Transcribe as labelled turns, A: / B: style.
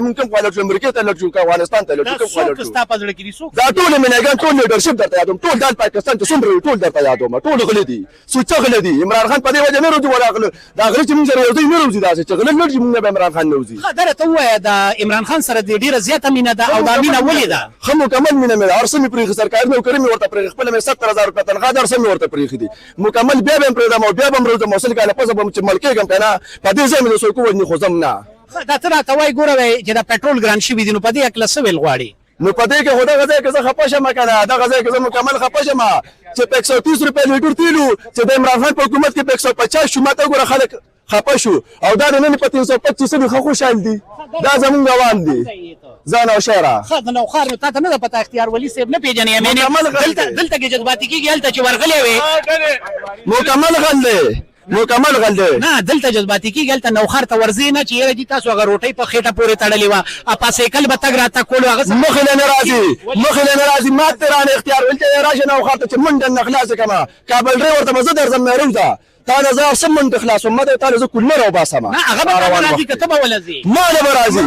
A: ممكن خو له امریکا ته لږ افغانستان ته لږ کوم خو له
B: ستا په زړه کې دي څوک
A: دا ټول منګان ټول لیډرشپ درته یادوم ټول د پاکستان ته څومره ټول درته یادوم ټول غلي دي سوچ غلي دي عمران خان په دې وجه نه روزي ولا غل دا غل چې موږ سره یو ځای نه روزي دا چې غل نه موږ به عمران خان نه روزي
B: خدای ته وایي دا عمران خان سره د ډیره زیاته مینه ده او دا مینه ولې ده
A: خو مکمل مینه مې ارسمي پرې سرکار نو کریم ورته پرې خپل مې 70000 روپیا تنخواه در سمې ورته پرې خدي مکمل بیا به پرې دا مو بیا به روزه موصل کاله پس به چې ملکیګم کنه په دې ځای مې سو کو ونی خو زم نه
B: دا تر ته وای ګوره چې دا پټرول ګران شي دي نو په دې اکل سویل غواړي
A: نو پدې کې خدا غزه کې زه خپه شم کنه دا غزه کې زه مکمل خپه شم چې 130 روپیا لیټر تیلو چې د عمران خان په حکومت کې 150 شو ماته ګوره خلک خپه شو او دا نن په 325 به خو خوشحال دي دا زمونږ روان دي ځان او شهره
B: خدای نو خار ته نه د پتا اختیار ولی صاحب نه پیژنې مې دلته کې جذباتي کیږي هلته چې ورغلې وي
A: مکمل غل دی مکمل غل دی
B: نه دلته جذباتي کیږي هلته نو خار ته ورځي نه چې یره دي تاسو هغه روټي په خېټه پورې تړلې و اپا سایکل به تګ راته کولو هغه
A: مخله ناراضي ما ترانه اختیار ولته راشه نو خار ته چې منډه نخلاص کما کابل ری ورته مزه درځم نه روزه تا نظر سم منډه خلاص مده تا له کله راو باسم
B: نه هغه به راځي کتابه ولزي
A: ما له راځي